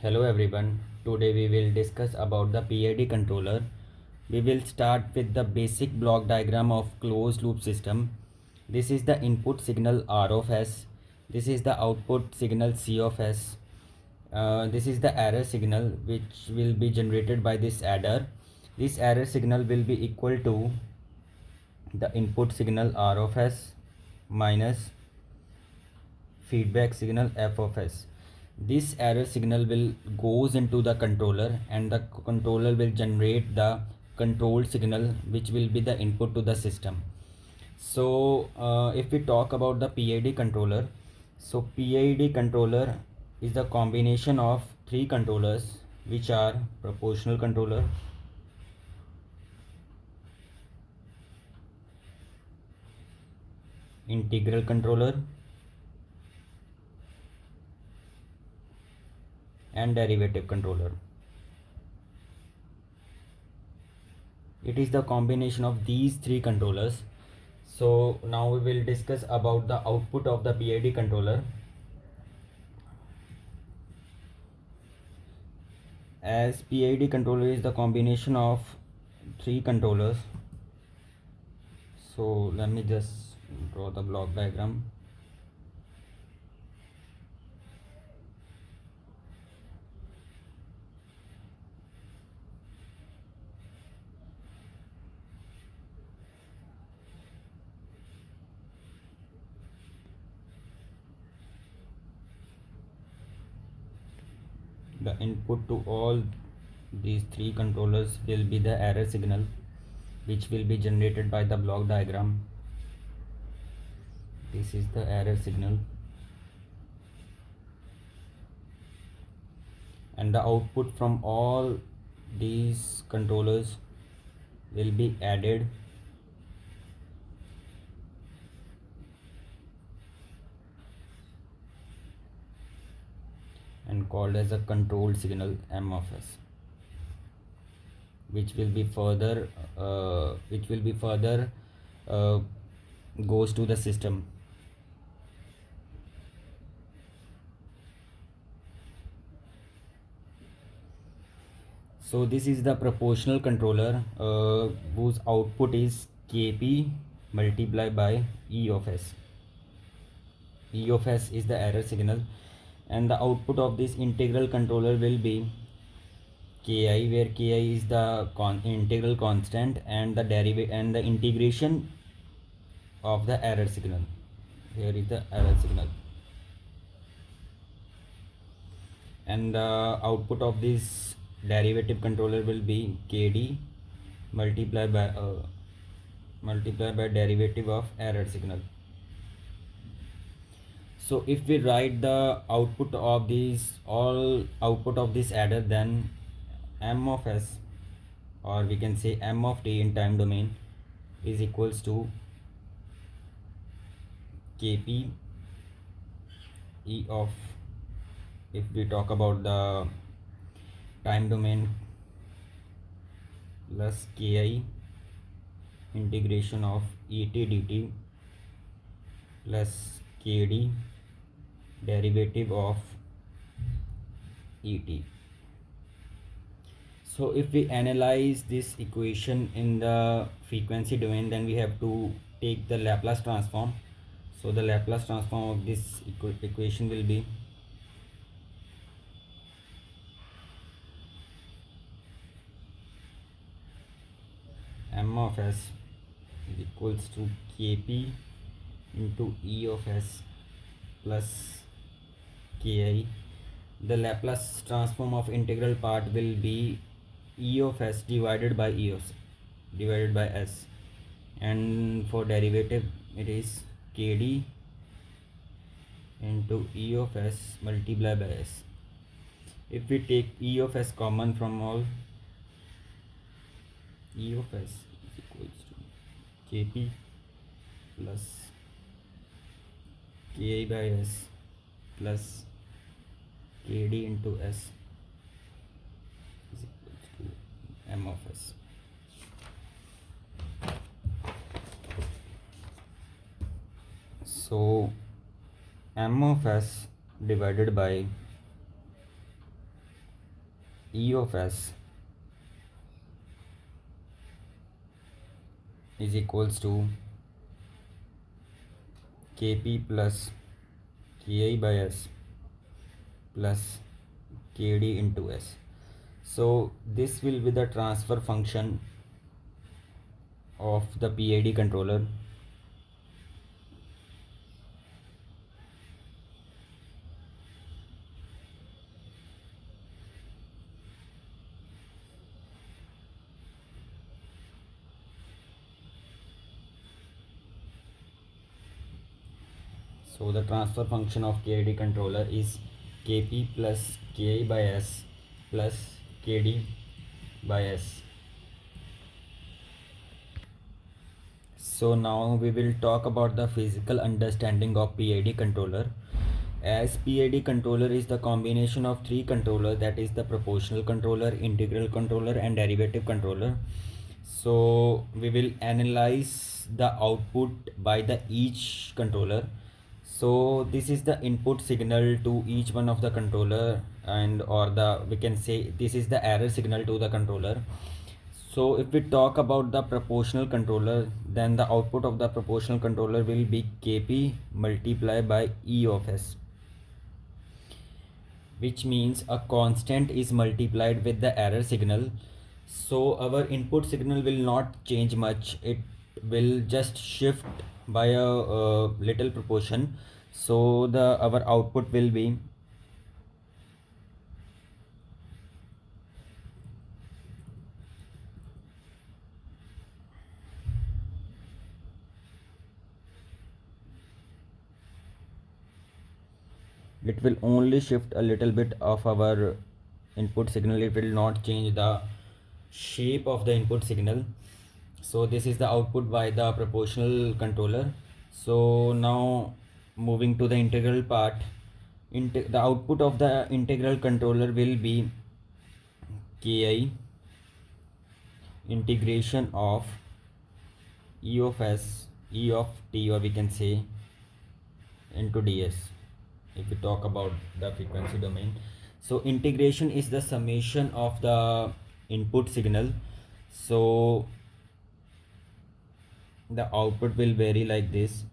Hello everyone. Today we will discuss about the PID controller. We will start with the basic block diagram of closed loop system. This is the input signal R of S. This is the output signal C of S. This is the error signal which will be generated by this adder. This error signal will be equal to the input signal R of S minus feedback signal F of S. This error signal will goes into the controller and the controller will generate the control signal which will be the input to the system. So if we talk about the PID controller, so PID controller is the combination of three controllers which are proportional controller, integral controller and derivative controller. It is the combination of these three controllers. So now we will discuss about the output of the PID controller. As PID controller is the combination of three controllers, so let me just draw the block diagram. The input to all these three controllers will be the error signal which will be generated by the block diagram. This is the error signal, and the output from all these controllers will be added and called as a control signal M of S, which will be further uh, goes to the system. So this is the proportional controller whose output is Kp multiplied by E of S. E of S is the error signal, and the output of this integral controller will be Ki, where Ki is the integral constant and the derivative and the integration of the error signal. Here is the error signal, and the output of this derivative controller will be Kd multiplied by derivative of error signal. So if we write the output of these all output of this adder, then M of S, or we can say M of T in time domain, is equals to Kp E of, if we talk about the time domain, plus Ki integration of Et dt plus Kd derivative of Et. So if we analyze this equation in the frequency domain, then we have to take the Laplace transform. So the Laplace transform of this equation will be M of S is equals to Kp into E of S plus Ki. The Laplace transform of integral part will be E of S divided by S, and for derivative it is Kd into E of S multiplied by S. If we take E of S common from all, E of S is equals to Kp plus Ki by S plus Kd into S is equals to M of S. So M of S divided by E of S is equals to Kp plus Ki by S plus Kd into S. So this will be the transfer function of the PID controller. So the transfer function of KID controller is Kp plus Ki by S plus Kd by S. So now we will talk about the physical understanding of PID controller. As PID controller is the combination of three controllers, that is the proportional controller, integral controller and derivative controller. So we will analyze the output by the each controller. So this is the input signal to each one of the controller, and or the we can say this is the error signal to the controller. So if we talk about the proportional controller, then the output of the proportional controller will be Kp multiplied by E of S, which means a constant is multiplied with the error signal. So our input signal will not change much, it will just shift by a little proportion. So the our output will be it will only shift a little bit of our input signal, it will not change the shape of the input signal. So this is the output by the proportional controller. So now moving to the integral part, the output of the integral controller will be Ki integration of E of S, E of T, or we can say into ds if we talk about the frequency domain. So integration is the summation of the input signal. So the output will vary like this.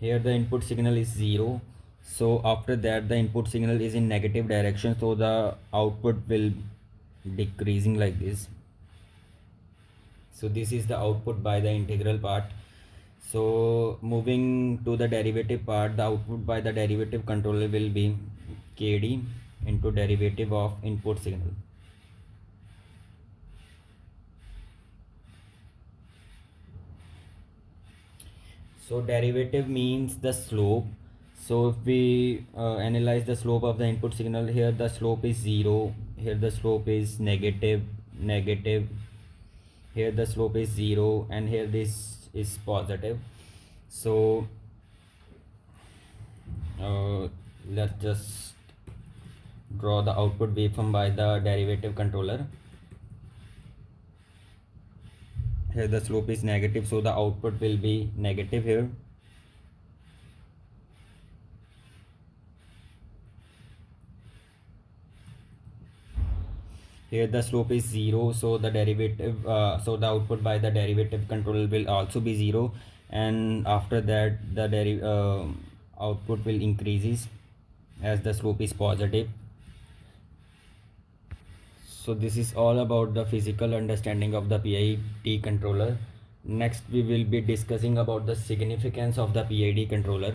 Here the input signal is 0, so after that the input signal is in negative direction, so the output will decreasing like this. So this is the output by the integral part. So moving to the derivative part, the output by the derivative controller will be Kd into derivative of input signal. So derivative means the slope. So if we analyze the slope of the input signal, here the slope is 0, here the slope is negative, negative, here the slope is 0, and here this is positive. So let's just draw the output waveform by the derivative controller. Here the slope is negative, so the output will be negative here. Here the slope is 0, so the derivative so the output by the derivative controller will also be 0, and after that the output will increases as the slope is positive. So this is all about the physical understanding of the PID controller. Next we will be discussing about the significance of the PID controller.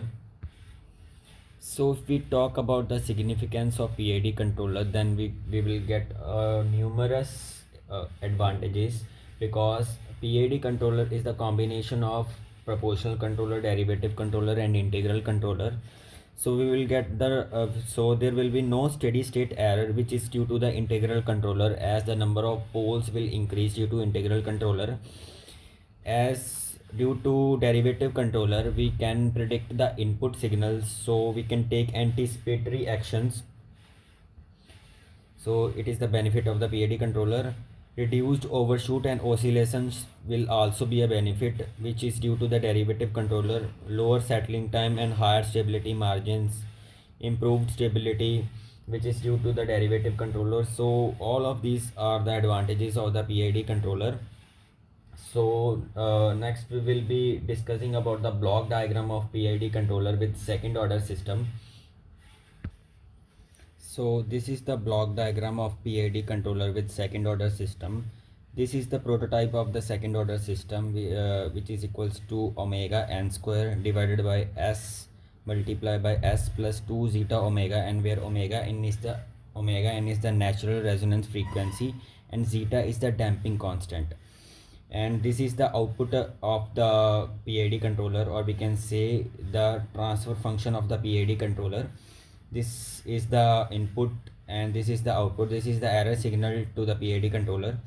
So if we talk about the significance of PID controller, then we will get numerous advantages, because PID controller is the combination of proportional controller, derivative controller and integral controller. So we will get the so there will be no steady state error, which is due to the integral controller, as the number of poles will increase due to integral controller. As due to derivative controller, we can predict the input signals, so we can take anticipatory actions. So it is the benefit of the PID controller. Reduced overshoot and oscillations will also be a benefit, which is due to the derivative controller, lower settling time and higher stability margins, improved stability, which is due to the derivative controller. So all of these are the advantages of the PID controller. So next we will be discussing about the block diagram of PID controller with second order system. So this is the block diagram of PID controller with second order system. This is the prototype of the second order system, which is equals to omega n square divided by s multiplied by s plus 2 zeta omega, and where omega n is the natural resonance frequency and zeta is the damping constant. And this is the output of the PID controller, or we can say the transfer function of the PID controller. This is the input and this is the output. This is the error signal to the PID controller.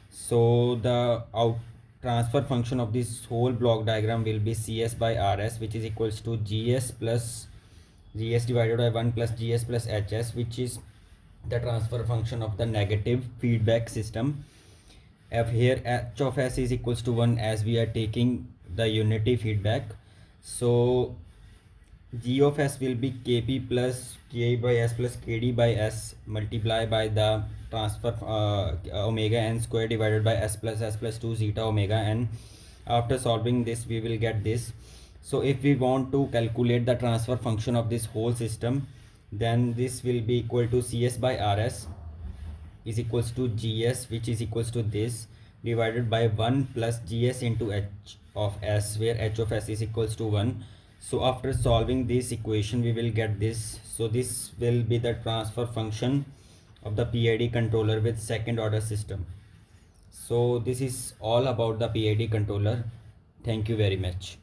So the out transfer function of this whole block diagram will be CS by RS, which is equals to GS plus GS divided by 1 plus GS plus HS, which is the transfer function of the negative feedback system. F here h of s is equals to 1 as we are taking the unity feedback. So g of s will be kp plus ki by s plus kd by s multiplied by the transfer omega n square divided by s plus 2 zeta omega n. After solving this we will get this. So if we want to calculate the transfer function of this whole system, then this will be equal to cs by rs is equals to gs, which is equals to this, divided by 1 plus gs into h of s, where h of s is equals to 1. So after solving this equation we will get this. So this will be the transfer function of the PID controller with second order system. So this is all about the PID controller. Thank you very much.